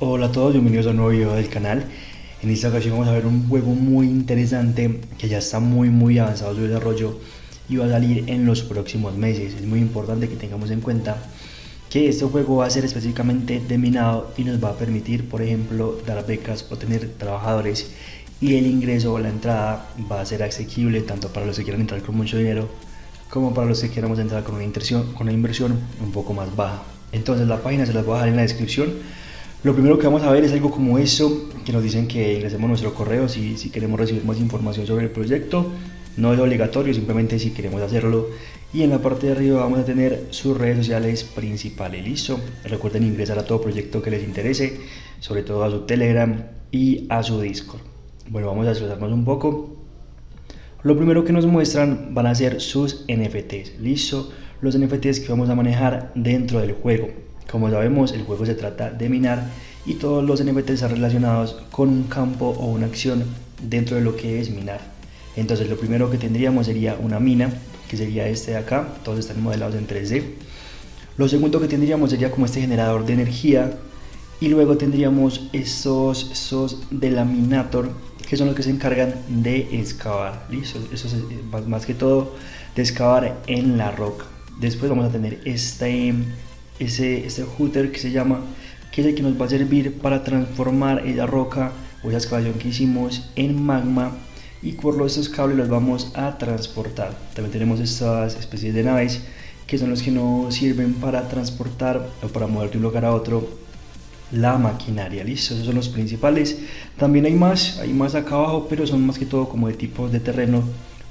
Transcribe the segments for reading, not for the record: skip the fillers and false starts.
Hola a todos, bienvenidos a un nuevo video del canal. En esta ocasión vamos a ver un juego muy interesante que ya está muy avanzado su desarrollo y va a salir en los próximos meses. Es muy importante que tengamos en cuenta que este juego va a ser específicamente de minado y nos va a permitir, por ejemplo, dar becas o tener trabajadores, y el ingreso o la entrada va a ser asequible tanto para los que quieran entrar con mucho dinero como para los que queramos entrar con una inversión un poco más baja. Entonces la página se las voy a dejar en la descripción. Lo primero que vamos a ver es algo como eso, que nos dicen que ingresemos nuestro correo si queremos recibir más información sobre el proyecto. No es obligatorio, simplemente si queremos hacerlo. Y en la parte de arriba vamos a tener sus redes sociales principales. Listo. Recuerden ingresar a todo proyecto que les interese, sobre todo a su Telegram y a su Discord. Bueno, vamos a desplazarnos un poco. Lo primero que nos muestran van a ser sus NFTs. Listo. Los NFTs que vamos a manejar dentro del juego. Como sabemos, el juego se trata de minar y todos los NFTs están relacionados con un campo o una acción dentro de lo que es minar. Entonces lo primero que tendríamos sería una mina, que sería este de acá, todos están modelados en 3D. Lo segundo que tendríamos sería como este generador de energía, y luego tendríamos estos de la Minator, que son los que se encargan de excavar. ¿Listo? Eso es más que todo de excavar en la roca. Después vamos a tener ese hooter que se llama, que es el que nos va a servir para transformar esa roca o esa excavación que hicimos en magma, y por estos cables los vamos a transportar. También tenemos estas especies de naves que son los que nos sirven para transportar o para mover de un lugar a otro la maquinaria. Listo, esos son los principales. También hay más acá abajo, pero son más que todo como de tipos de terreno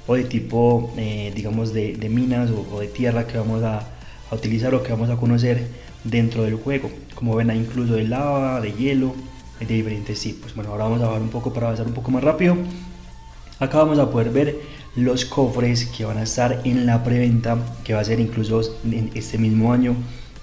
o de tipo digamos de minas o de tierra que vamos a utilizar o que vamos a conocer dentro del juego. Como ven, hay incluso de lava, de hielo, de diferentes tipos. Bueno, ahora vamos a bajar un poco para avanzar un poco más rápido. Acá vamos a poder ver los cofres que van a estar en la preventa, que va a ser incluso en este mismo año,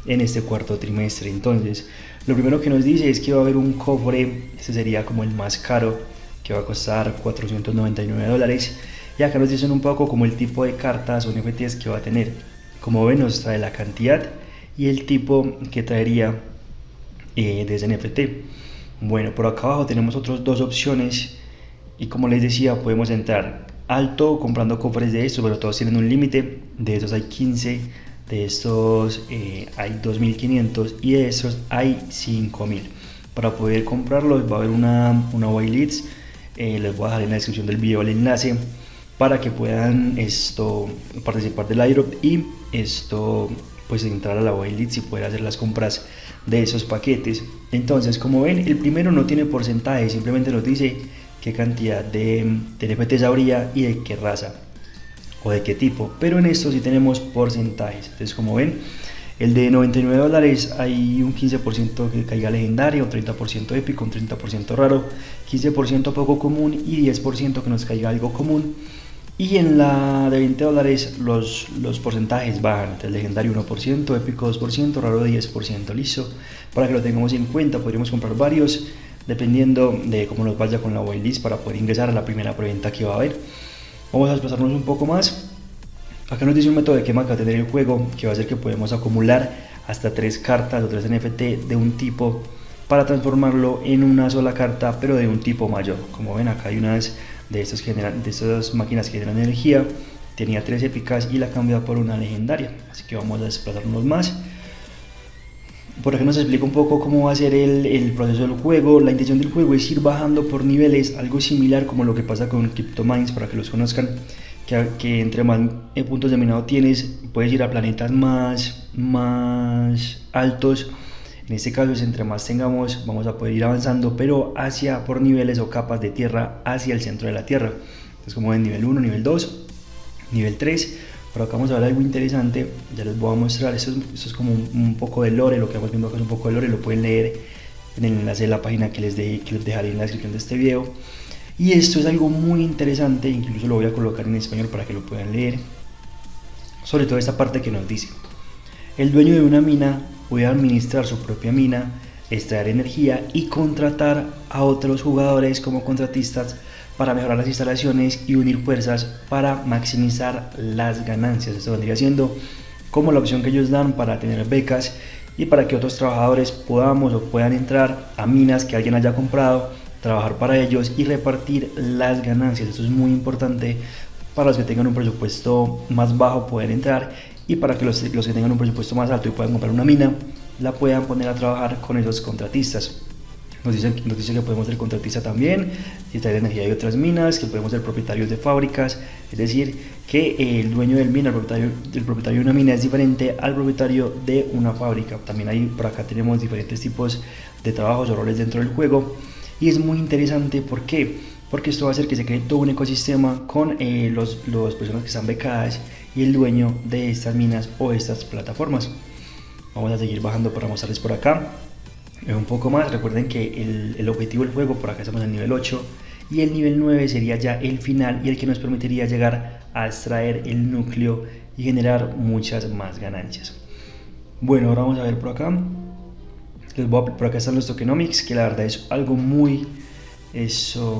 en este cuarto trimestre. Entonces lo primero que nos dice es que va a haber un cofre, este sería como el más caro, que va a costar $499, y acá nos dicen un poco como el tipo de cartas o NFTs que va a tener. Como ven, nos trae la cantidad y el tipo que traería de ese NFT. Bueno, por acá abajo tenemos otras dos opciones, y como les decía, podemos entrar alto comprando cofres de estos, pero todos tienen un límite. De estos hay 15, de estos hay 2500 y de estos hay 5000. Para poder comprarlos va a haber una whitelist. Les voy a dejar en la descripción del video el enlace para que puedan participar del airdrop y pues entrar a la whitelist y poder hacer las compras de esos paquetes. Entonces, como ven, el primero no tiene porcentaje, simplemente nos dice qué cantidad de NFTs habría y de qué raza o de qué tipo, pero en esto sí tenemos porcentajes. Entonces, como ven, el de $99 hay un 15% que caiga legendario, un 30% épico, un 30% raro, 15% poco común y 10% que nos caiga algo común. Y en la de $20 los porcentajes bajan. Entonces, legendario 1%, épico 2%, raro 10%. Listo, para que lo tengamos en cuenta. Podríamos comprar varios dependiendo de cómo nos vaya con la whitelist para poder ingresar a la primera preventa que va a haber. Vamos a desplazarnos un poco más. Acá nos dice un método de quema que va a tener el juego, que va a hacer que podemos acumular hasta 3 cartas o 3 NFT de un tipo para transformarlo en una sola carta, pero de un tipo mayor. Como ven, acá hay unas de estas máquinas que generan energía. Tenía 3 épicas y la cambió por una legendaria, así que vamos a desplazarnos más. Por aquí nos explica un poco cómo va a ser el proceso del juego. La intención del juego es ir bajando por niveles, algo similar como lo que pasa con CryptoMines, para que los conozcan, que entre más puntos de minado tienes, puedes ir a planetas más altos. En este caso es entre más tengamos, vamos a poder ir avanzando, pero por niveles o capas de tierra hacia el centro de la Tierra. Entonces, como ven, nivel 1, nivel 2, nivel 3. Por acá vamos a ver algo interesante, ya les voy a mostrar. Esto es como un poco de lore. Lo que vamos viendo acá es un poco de lore, lo pueden leer en el enlace de la página que les dejaré en la descripción de este video. Y esto es algo muy interesante, incluso lo voy a colocar en español para que lo puedan leer. Sobre todo esta parte que nos dice: el dueño de una mina puede administrar su propia mina, extraer energía y contratar a otros jugadores como contratistas para mejorar las instalaciones y unir fuerzas para maximizar las ganancias. Esto vendría siendo como la opción que ellos dan para tener becas y para que otros trabajadores podamos o puedan entrar a minas que alguien haya comprado, trabajar para ellos y repartir las ganancias. Esto es muy importante para los que tengan un presupuesto más bajo poder entrar, y para que los que tengan un presupuesto más alto y puedan comprar una mina, la puedan poner a trabajar con esos contratistas. Nos dice que podemos ser contratista también, si trae energía de otras minas, que podemos ser propietarios de fábricas, es decir, que el dueño del mina, el propietario de una mina es diferente al propietario de una fábrica. También ahí por acá tenemos diferentes tipos de trabajos o roles dentro del juego, y es muy interesante. ¿Por qué? Porque esto va a hacer que se cree todo un ecosistema con las personas que están becadas y el dueño de estas minas o estas plataformas. Vamos a seguir bajando para mostrarles por acá un poco más. Recuerden que el objetivo del juego, por acá estamos en el nivel 8, y el nivel 9 sería ya el final y el que nos permitiría llegar a extraer el núcleo y generar muchas más ganancias. Bueno, ahora vamos a ver por acá. Por acá están los tokenomics, que la verdad es algo muy,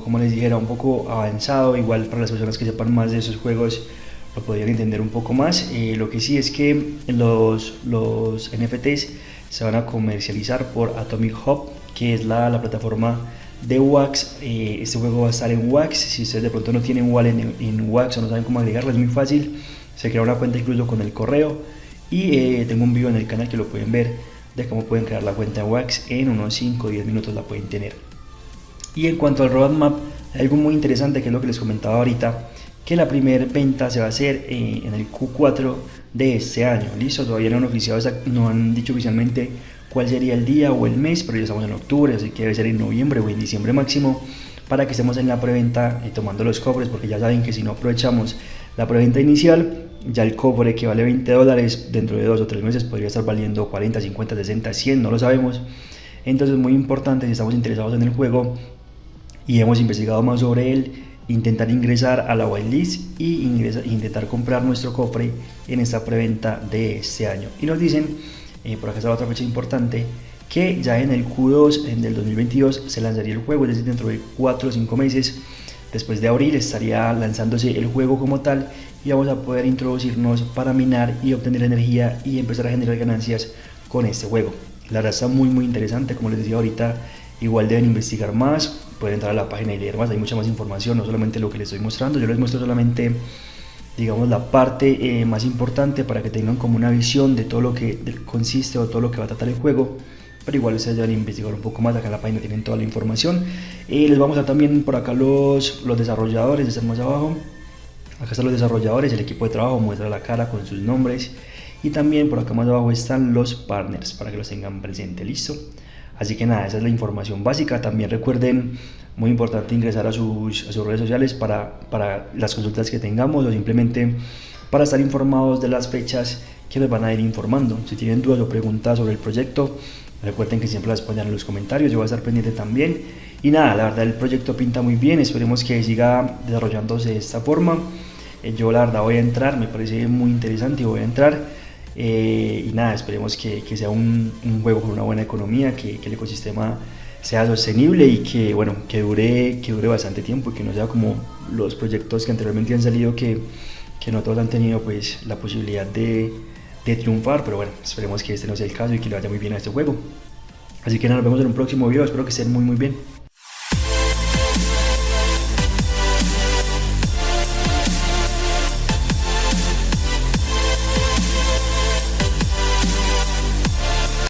como les dijera, un poco avanzado. Igual para las personas que sepan más de esos juegos lo podrían entender un poco más. Lo que sí es que los NFTs se van a comercializar por Atomic Hub, que es la plataforma de Wax. Este juego va a estar en Wax. Si ustedes de pronto no tienen wallet en Wax o no saben cómo agregarlo, es muy fácil. Se crea una cuenta incluso con el correo, y tengo un video en el canal que lo pueden ver de cómo pueden crear la cuenta en Wax. En unos 5 o 10 minutos la pueden tener. Y en cuanto al roadmap, hay algo muy interesante, que es lo que les comentaba ahorita, que la primera venta se va a hacer en el Q4 de este año. Listo, todavía no han dicho oficialmente cuál sería el día o el mes, pero ya estamos en octubre, así que debe ser en noviembre o en diciembre máximo, para que estemos en la preventa tomando los cofres, porque ya saben que si no aprovechamos la preventa inicial, ya el cofre que vale $20 dentro de 2 o 3 meses podría estar valiendo 40, 50, 60, 100, no lo sabemos. Entonces es muy importante, si estamos interesados en el juego y hemos investigado más sobre él, intentar ingresar a la whitelist y intentar comprar nuestro cofre en esta preventa de este año. Y nos dicen, por acá está otra fecha importante, que ya en el Q2 del 2022 se lanzaría el juego, es decir, dentro de 4 o 5 meses después de abril estaría lanzándose el juego como tal, y vamos a poder introducirnos para minar y obtener energía y empezar a generar ganancias con este juego. La verdad está muy interesante, como les decía ahorita. Igual deben investigar más, pueden entrar a la página y leer más, hay mucha más información, no solamente lo que les estoy mostrando. Yo les muestro solamente, digamos, la parte más importante para que tengan como una visión de todo lo que consiste o todo lo que va a tratar el juego, pero igual ustedes deben investigar un poco más. Acá en la página tienen toda la información. Les vamos a dar también por acá los desarrolladores, están más abajo. Acá están los desarrolladores, el equipo de trabajo muestra la cara con sus nombres, y también por acá más abajo están los partners para que los tengan presente. Listo. Así que nada, esa es la información básica. También recuerden, muy importante, ingresar a sus redes sociales para las consultas que tengamos, o simplemente para estar informados de las fechas que nos van a ir informando. Si tienen dudas o preguntas sobre el proyecto, recuerden que siempre las pongan en los comentarios, yo voy a estar pendiente también. Y nada, la verdad el proyecto pinta muy bien, esperemos que siga desarrollándose de esta forma. Yo la verdad voy a entrar, me parece muy interesante y voy a entrar. Y nada, esperemos que sea un juego con una buena economía, que el ecosistema sea sostenible y que, bueno, que dure bastante tiempo, y que no sea como los proyectos que anteriormente han salido, que no todos han tenido pues la posibilidad de triunfar. Pero bueno, esperemos que este no sea el caso y que le vaya muy bien a este juego. Así que nada, nos vemos en un próximo video, espero que estén muy bien.